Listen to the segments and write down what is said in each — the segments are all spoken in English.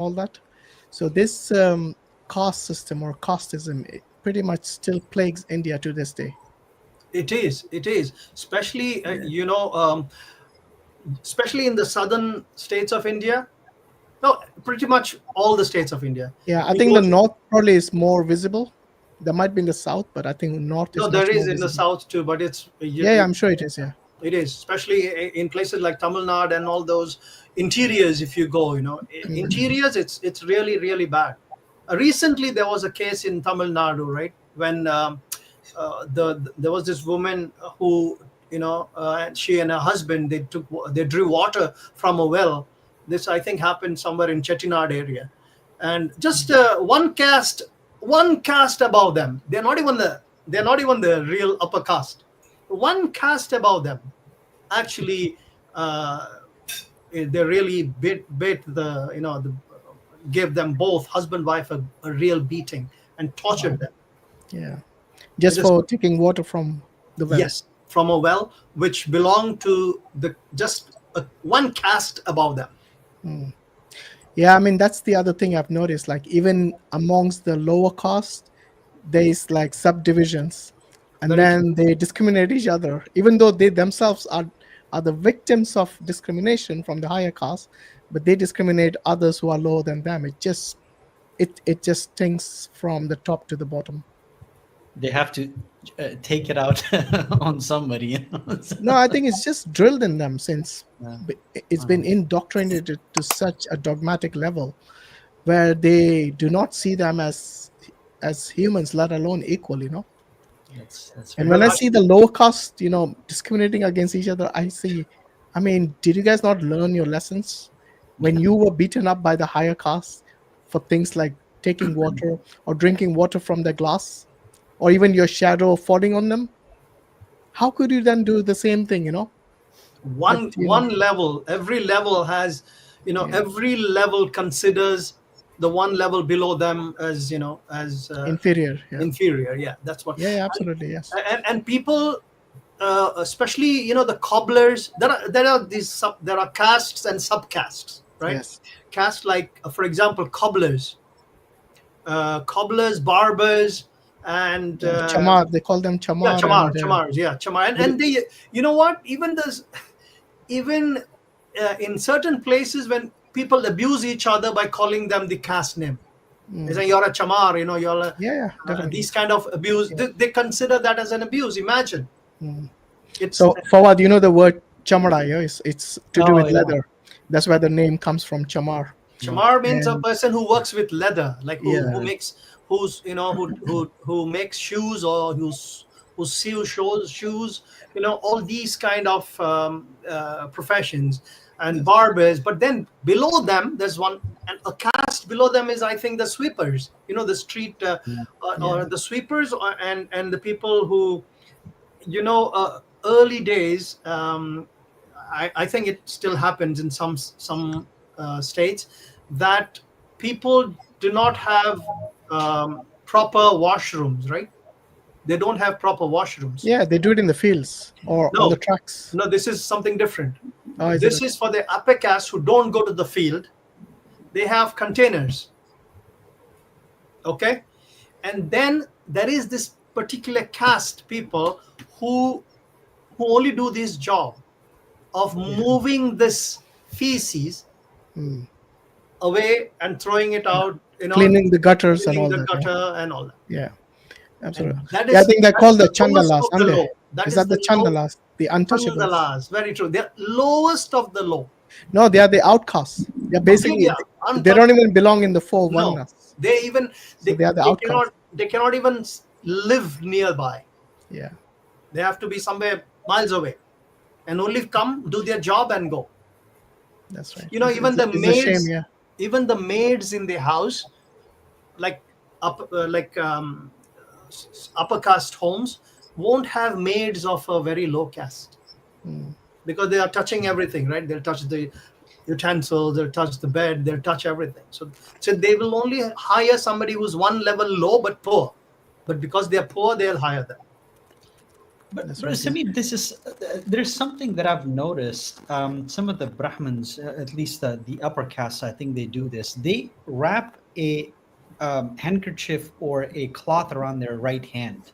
all that. So this caste system or casteism it pretty much still plagues India to this day. It is, especially especially in the southern states of India. No, pretty much all the states of India. Yeah, I You think go the to, north probably is more visible. There might be in the south, but I think north no, is there much is more in the visible. south too, but Yeah, yeah, I'm sure it is. Yeah. it is, especially in places like Tamil Nadu and all those interiors. If you go, interiors, it's really really bad. Recently, there was a case in Tamil Nadu, right? When there was this woman who, she and her husband, they drew water from a well. This, I think, happened somewhere in Chettinad area, and just one caste above them. They're not even the real upper caste. One caste above them, actually, uh, they really bit gave them both husband wife a real beating and Wow. tortured them. Yeah. They Just just, for taking water from the well. yes, from a well which belonged to the just one caste above them. Yeah, I mean that's the other thing I've noticed. Like even amongst the lower caste, there's like subdivisions, and Very true. then they discriminate each other, even though they themselves are the victims of discrimination from the higher caste, but they discriminate others who are lower than them. It just stinks from the top to the bottom. They have to take it out on somebody, No, I think it's just drilled in them since Yeah. it's been indoctrinated to such a dogmatic level where they do not see them as humans, let alone equal. That's And very when Well, I true. see the lower caste, discriminating against each other, I see. I mean, did you guys not learn your lessons when you were beaten up by the higher caste for things like taking water or drinking water from the glass, or even your shadow falling on them? How could you then do the same thing? But one level, every level has, yeah, every level considers the one level below them as, as inferior. Yeah, inferior. Yeah, that's what. yeah, yeah, and absolutely, yes, and people, especially, the cobblers, there are castes and subcastes, right? yes. Caste, like, for example, cobblers, barbers, and Yeah, chamar. They call them yeah, chamar, and chamars, yeah, chamar, and, but and they, you know what, even in certain places, when people abuse each other by calling them the caste name, they say you're a chamar, you're yeah, yeah, definitely. these kind of abuse, Yeah. they consider that as an abuse. Imagine. It's So Fawad, the word chamara, yeah, it's to do Oh with yeah, leather. That's where the name comes from, chamar. yeah. Chamar means a And person who works with leather, like who yeah, makes, who's, who makes shoes, or who sews shoes, all these kind of professions, and barbers. But then below them, there's one, and a caste below them is, I think, the sweepers. The street, yeah, or the sweepers, and the people who, early days. I think it still happens in some states, that people do not have proper washrooms, right? They don't have proper washrooms. yeah. They do it in the fields or on the No, tracks. no, this is something different. Oh, is it? This is for the upper caste who don't go to the field. They have containers, okay? And then there is this particular caste people who only do this job of moving this feces away and throwing it out, Cleaning the gutters and cleaning all the that. Yeah, gutter and all that. yeah, And absolutely. that Yeah, I is think they're that is called the the lowest chandalas, of the aren't they? low. That Is is that the the low. chandalas, the untouchables? Chandalas, very true. They're lowest of the low. No, they are the outcasts. They're Completely basically they don't untouched. even belong in the four No, varnas. they even So they are the they outcasts. cannot even live nearby. Yeah, They have to be somewhere miles away, and only come, do their job, and go. that's right. Even the It's a shame. maids, Yeah, in the house, like upper caste homes, won't have maids of a very low caste, because they are touching everything, right? They'll touch the utensils, they'll touch the bed, they'll touch everything. So they will only hire somebody who's one level low but poor. But because they're poor, they'll hire them. But That's right. Yeah. Samir, this is there's something that I've noticed. Some of the Brahmins, at least the upper caste, I think they do this. They wrap a handkerchief or a cloth around their right hand.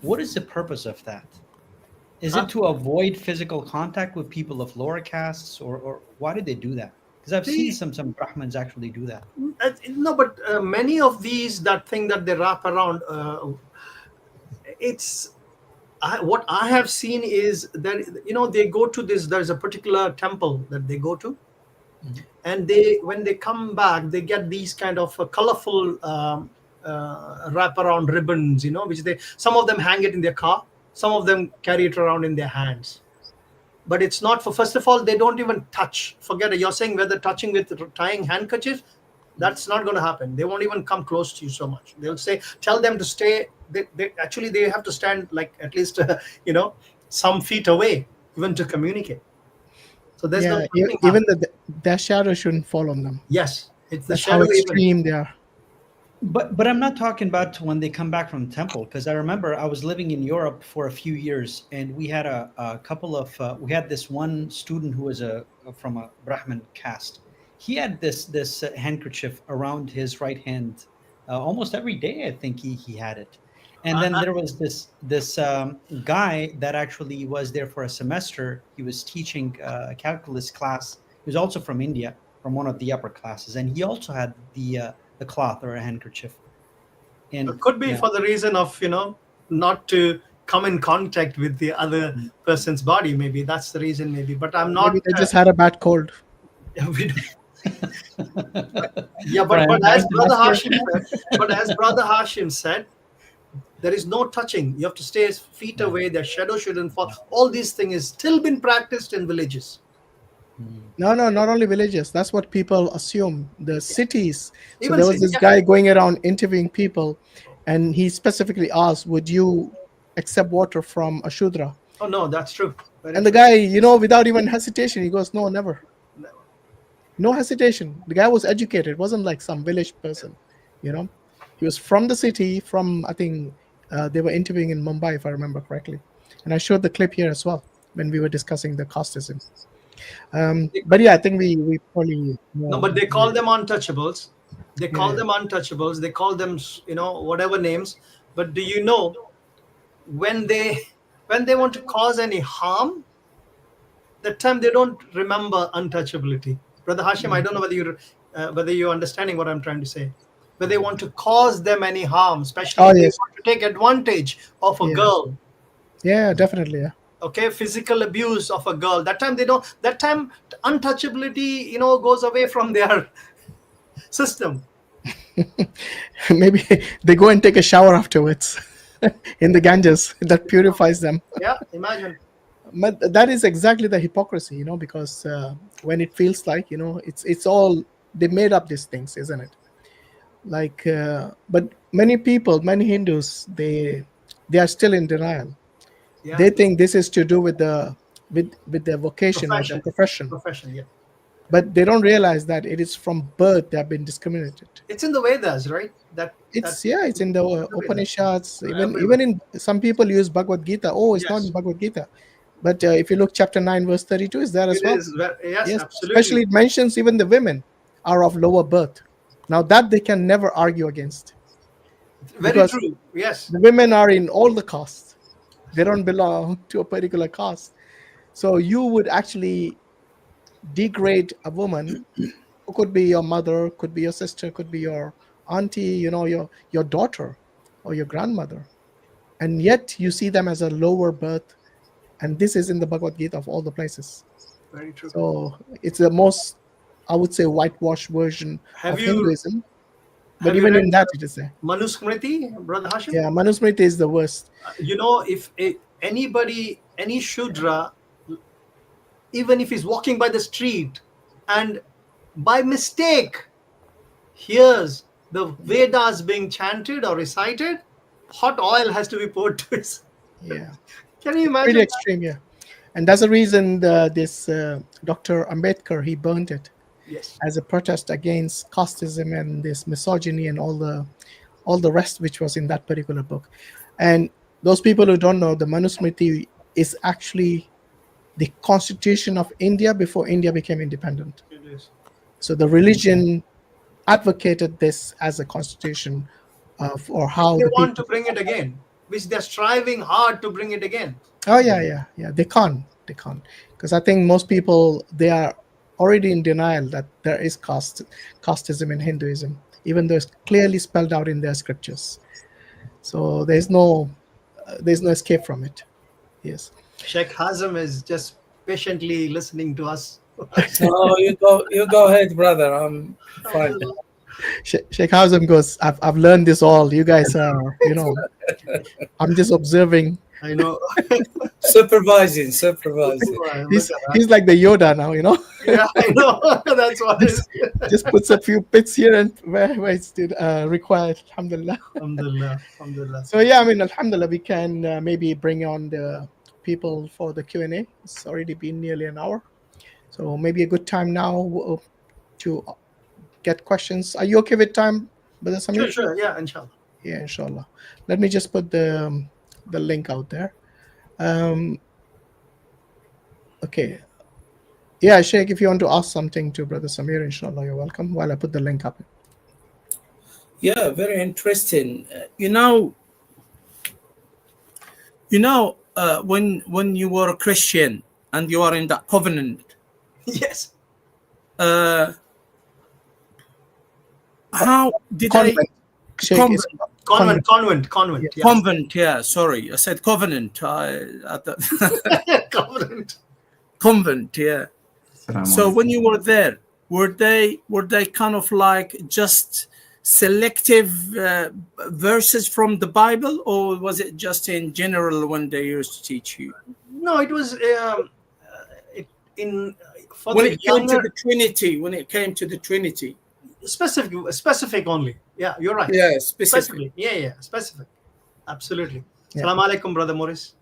What is the purpose of that? Is Huh? it to avoid physical contact with people of lower castes, or why did they do that? Because I've seen See, some Brahmins actually do that. no, but many of these, that thing that they wrap around, it's what I have seen is that, they go to this. There's a particular temple that they go to, Mhm. and they, when they come back, they get these kind of colorful wrap around ribbons, which they, some of them hang it in their car, some of them carry it around in their hands. But it's not for, first of all, they don't even touch. Forget it. You're saying whether touching with tying handkerchief, that's not going to happen. They won't even come close to you so much. They'll say, tell them to stay. They actually, they have to stand like at least some feet away even to communicate. So there's no Yeah. touching Even happening. their shadow shouldn't fall on them. Yes, it's the That's how shadow even. extreme they are. But I'm not talking about when they come back from temple, because I remember I was living in Europe for a few years, and we had a couple of we had this one student who was from a Brahmin caste. He had this handkerchief around his right hand almost every day. I think he had it, and then Uh, there was this guy that actually was there for a semester. He was teaching a calculus class. He was also from India, from one of the upper classes, and he also had the cloth or a handkerchief. And It could be yeah, for the reason of, not to come in contact with the other mm, person's body. Maybe that's the reason. Maybe, but I'm Maybe not. they just had a bad cold. We don't- yeah, but but I'm as having to brother ask you Hashim said, there is no touching. You have to stay feet yeah, away. Their shadow shouldn't fall. yeah. All these things is still been practiced in villages. Mm, No, no, not only villages. That's what people assume. The cities. So Even there was city. this Yeah. guy going around interviewing people, and he specifically asked, "Would you accept water from a Shudra?" Oh no, that's true. Very And the true. guy, without even hesitation, he goes, "No, never." No hesitation. The guy was educated. It wasn't like some village person, you know. He was from the city. From I think they were interviewing in Mumbai, if I remember correctly. And I showed the clip here as well when we were discussing the casteism. But yeah, I think we probably No, know. but they call them untouchables. They Yeah, call yeah. them untouchables. They call them, whatever names. But do you know, when they when they want to cause any harm, that time they don't remember untouchability. Brother Hashim, I Mm. don't know whether you're understanding what I'm trying to say. But they want to cause them any harm, especially Oh if they yes, want to take advantage of a yeah, girl. yeah, definitely, yeah. Okay, physical abuse of a girl. That time they don't. That time untouchability, goes away from their system. Maybe they go and take a shower afterwards in the Ganges. That purifies them. Yeah, imagine. But that is exactly the hypocrisy, because when it feels like, it's all they made up these things, isn't it? Like, but many people, many Hindus, they are still in denial. Yeah, They think this is to do with with their vocation or their profession, profession, profession. Yeah, but they don't realize that it is from birth they have been discriminated. it's in the Vedas, right? That It's in the in the Vedas, Upanishads. everywhere. Even in some people use Bhagavad Gita. Oh, it's not in Yes, Bhagavad Gita, but if you look chapter 9 verse 32 is there as it well. is. Yes, Yes, especially absolutely. it mentions even the women are of lower birth. Now that they can never argue against, Very because true. Yes. the women are in all the castes. They don't belong to a particular caste. So you would actually degrade a woman who could be your mother, could be your sister, could be your auntie, your daughter or your grandmother. And yet you see them as a lower birth. And this is in the Bhagavad Gita of all the places. Very true. So it's the most, I would say, whitewashed version Have of you Hinduism. But have you even read in that, it is there. Manusmriti, Brother Hashim? Yeah, Manusmriti is the worst. If anybody, any Shudra, even if he's walking by the street and by mistake hears the Vedas being chanted or recited, hot oil has to be poured to his. Yeah, Can you pretty imagine? extreme. Yeah, and that's the reason this Dr. Ambedkar, he burnt it Yes. as a protest against casteism and this misogyny and all the rest which was in that particular book. And Those people who don't know, the Manusmriti is actually the constitution of India before India became independent. It is. So the religion advocated this as a constitution for how They the want to people. bring it again, which they're striving hard to bring it again. Oh yeah. They can't. Because I think most people, they are already in denial that there is casteism in Hinduism, even though it's clearly spelled out in their scriptures. So there's no escape from it. Yes. Sheikh Hazem is just patiently listening to us. No, you go ahead, brother. I'm fine. Sheikh Hazem goes, I've learned this all. You guys are, I'm just observing. I know. Supervising. Look at He's that. like the Yoda now, Yeah, I know. That's what it is. just puts a few bits here and where it's required. Alhamdulillah. Alhamdulillah. Alhamdulillah. So yeah, I mean, Alhamdulillah, we can maybe bring on the people for the Q&A. It's already been nearly an hour. So maybe a good time now to get questions. Are you okay with time, Brother Samir? Sure. Yeah, inshallah. Yeah, inshallah. Let me just put the link out there. Okay. Yeah, Sheikh, if you want to ask something to Brother Samir, inshallah, you're welcome. While I put the link up. Yeah, very interesting. When you were a Christian and you are in that covenant, Yes. how did Convent. Sheikh, Convent. Convent. Yes. Convent, yeah, sorry, I said covenant. Covenant. Convent, yeah. So when you were there, were they kind of like just selective verses from the Bible, or was it just in general when they used to teach you? No, it was for When the it came to younger, the Trinity, specific only. Yeah, you're right. yeah, specifically. Yeah, specific. Absolutely. Yeah. Assalamu alaikum, Brother Morris.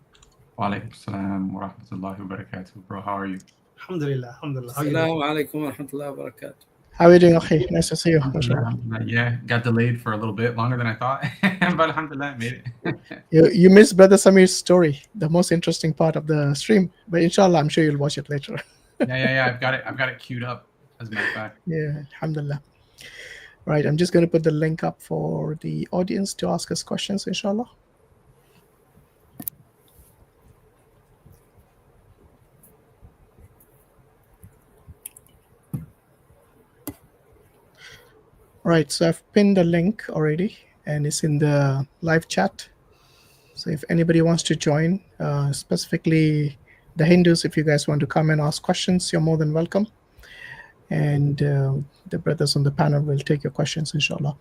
Wa alaikum salam wa rahmatullahi wa barakatuh. Bro, how are you? Alhamdulillah. How are you doing? Assalamu alaikum wa rahmatullahi wa barakatuh. how are you doing, Akhi? Nice to see you. mashallah. Alhamdulillah. Yeah, got delayed for a little bit longer than I thought, but alhamdulillah, I made it. You missed Brother Samir's story, the most interesting part of the stream. But inshallah, I'm sure you'll watch it later. Yeah. I've got it queued up, as a matter of fact. Yeah, alhamdulillah. Right, I'm just going to put the link up for the audience to ask us questions, inshallah. Right, so I've pinned the link already, and it's in the live chat. So if anybody wants to join, specifically the Hindus, if you guys want to come and ask questions, you're more than welcome. And the brothers on the panel will take your questions, inshallah.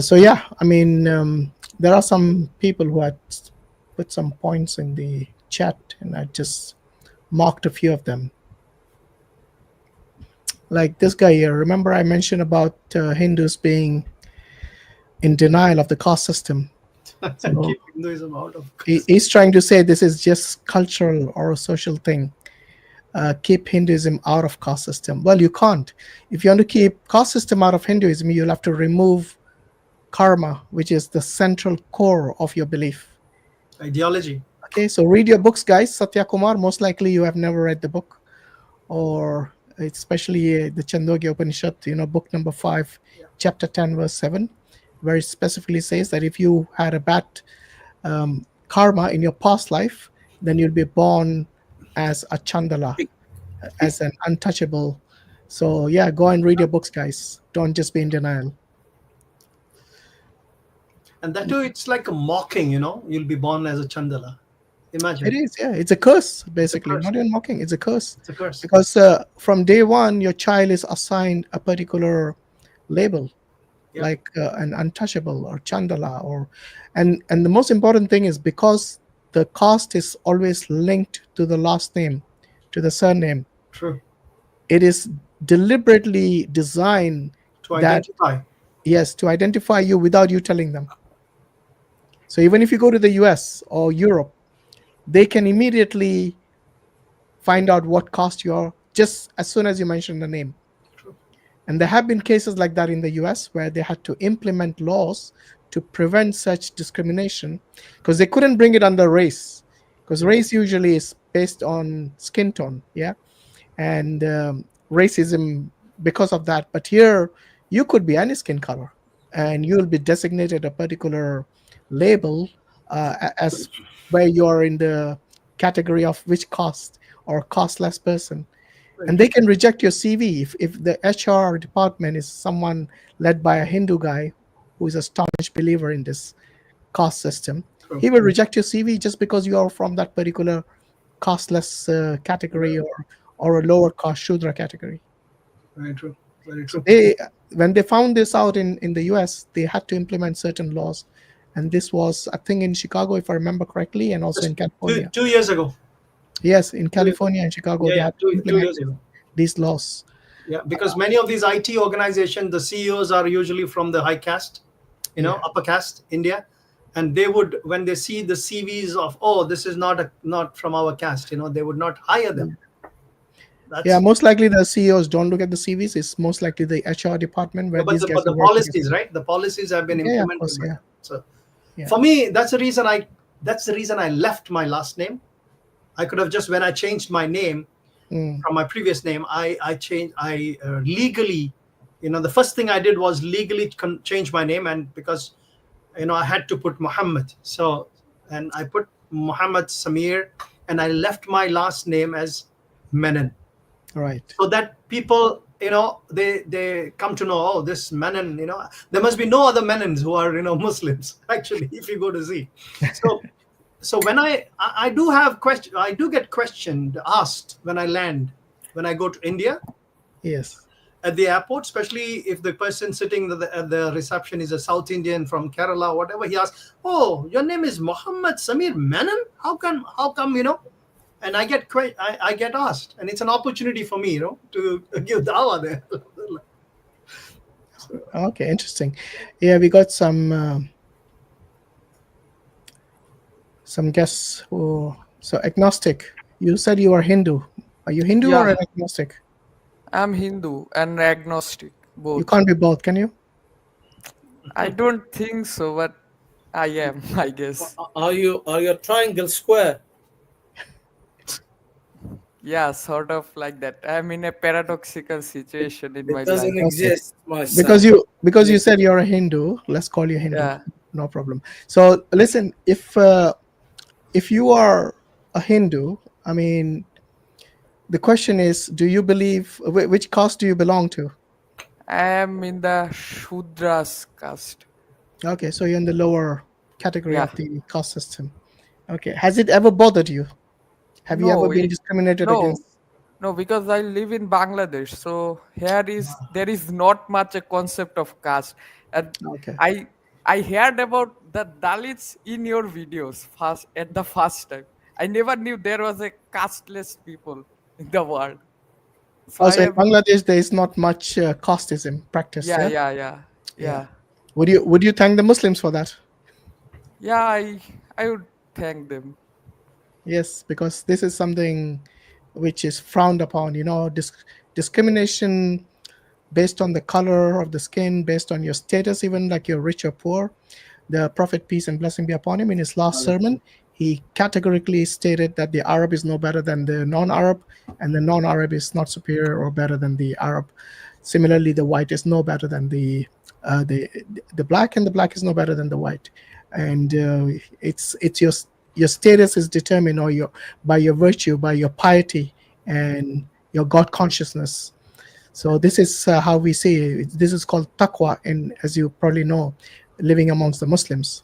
So yeah, I mean, there are some people who had put some points in the chat, and I just marked a few of them. Like this guy here, remember I mentioned about Hindus being in denial of the caste system. So Keep Hinduism out of. he's trying to say this is just cultural or a social thing. Keep Hinduism out of caste system. Well, you can't. If you want to keep caste system out of Hinduism, you'll have to remove karma, which is the central core of your belief. Ideology. Okay, so read your books, guys. Satya Kumar, most likely you have never read the book, or especially the Chandogya Upanishad, book number 5, chapter 10, verse 7, where it specifically says that if you had a bad karma in your past life, then you'll be born as a Chandala, as an untouchable. So yeah, go and read your books, guys. Don't just be in denial. And that too, it's like a mocking, you'll be born as a Chandala. Imagine. It is, yeah. It's a curse, basically. curse. Not even mocking. It's a curse. It's a curse. Because from day one, your child is assigned a particular label, Yeah. like an untouchable or Chandala, and the most important thing is because the caste is always linked to the last name, to the surname. True. It is deliberately designed, To that- identify. yes, to identify you without you telling them. So even if you go to the US or Europe, they can immediately find out what caste you are just as soon as you mention the name. True. And there have been cases like that in the US where they had to implement laws to prevent such discrimination, because they couldn't bring it under race, because race usually is based on skin tone, yeah, and racism because of that. But here, you could be any skin color, and you'll be designated a particular label as where you're in the category of which caste or casteless person, and they can reject your CV if the HR department is someone led by a Hindu guy who is a staunch believer in this caste system. He will reject your CV just because you are from that particular casteless category or a lower caste Shudra category. Very true. Very true. When they found this out in the US, they had to implement certain laws. And this was, I think, in Chicago, if I remember correctly, and also in California. 2 years ago. Yes, in California and Chicago, they Yeah, had to 2 implement years ago. these laws. Yeah, because many of these IT organizations, the CEOs are usually from the high caste, upper caste, India, and they would, when they see the CVs of, oh, this is not from our caste, they would not hire them. Most likely the CEOs don't look at the CVs. It's most likely the HR department where these guys but the are working. policies, right? The policies have been implemented. Of course, yeah. So for me, that's the reason I left my last name. I could have just, when I changed my name from my previous name, I legally, the first thing I did was legally change my name, and because I had to put Muhammad, and I put Muhammad Samir, and I left my last name as Menon. Right. So that people, they come to know, oh, this Menon, there must be no other Menons who are, Muslims, actually, if you go to see. So when I do have question, I do get asked when I land, when I go to India. Yes. At the airport, especially if the person sitting at the reception is a South Indian from Kerala, whatever, he asks, oh, your name is Muhammad Samir Menon? How come, and I get asked, and it's an opportunity for me, to give dawah there. Okay, interesting. Yeah, we got some guests who, so agnostic. You said you are Hindu. Are you Hindu or an agnostic? I'm Hindu and agnostic, both. You can't be both, can you? I don't think so, but I am, I guess. Are you triangle square? Yeah, sort of like that. I'm in a paradoxical situation in my It doesn't life. exist, my son. Because you said you're a Hindu. Let's call you Hindu. Yeah. No problem. So listen, if you are a Hindu, I mean, the question is, do you believe, which caste do you belong to? I am in the Shudras caste. Okay, so you're in the lower category Yeah. of the caste system. Okay, has it ever bothered you? Have you No, ever been discriminated No, against? no, because I live in Bangladesh, so there is not much a concept of caste, and Okay. I heard about the Dalits in your videos at the first time. I never knew there was a casteless people in the world. So Also, I in am, Bangladesh, there is not much casteism practiced. yeah. Would you thank the Muslims for that? Yeah, I would thank them. Yes, because this is something which is frowned upon. Discrimination based on the color of the skin, based on your status, even like you're rich or poor. The Prophet, peace and blessing be upon him, in his last sermon, he categorically stated that the Arab is no better than the non-Arab, and the non-Arab is not superior or better than the Arab. Similarly, the white is no better than the black, and the black is no better than the white. And it's your status is determined, or by your virtue, by your piety, and your God consciousness. So this is how we see it. This is called taqwa, and as you probably know, living amongst the Muslims.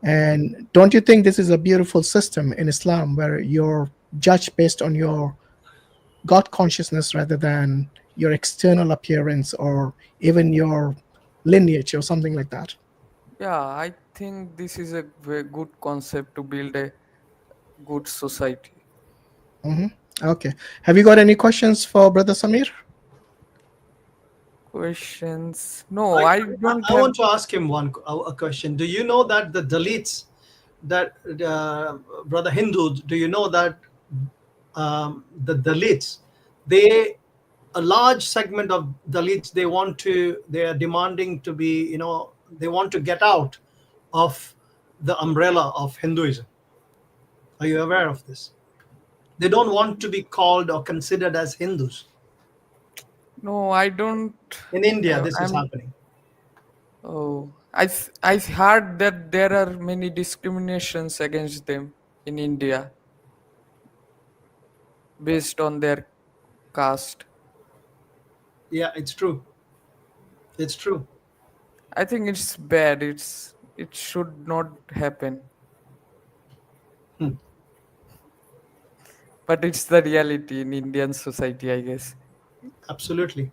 And don't you think this is a beautiful system in Islam, where you're judged based on your God consciousness rather than your external appearance or even your lineage or something like that? Yeah, I think this is a very good concept to build a good society. Okay. Have you got any questions for Brother Samir? Questions? No, I don't I have. want to ask him a question. Do you know that the Dalits, that Brother Hindu, do you know that the Dalits, a large segment of Dalits, they are demanding to be, They want to get out of the umbrella of Hinduism. Are you aware of this? They don't want to be called or considered as Hindus. No, I don't. In India, this is I'm. happening. Oh, I heard that there are many discriminations against them in India based on their caste. Yeah, it's true. It's true. I think it's bad. It should not happen. Hmm. But it's the reality in Indian society, I guess. Absolutely.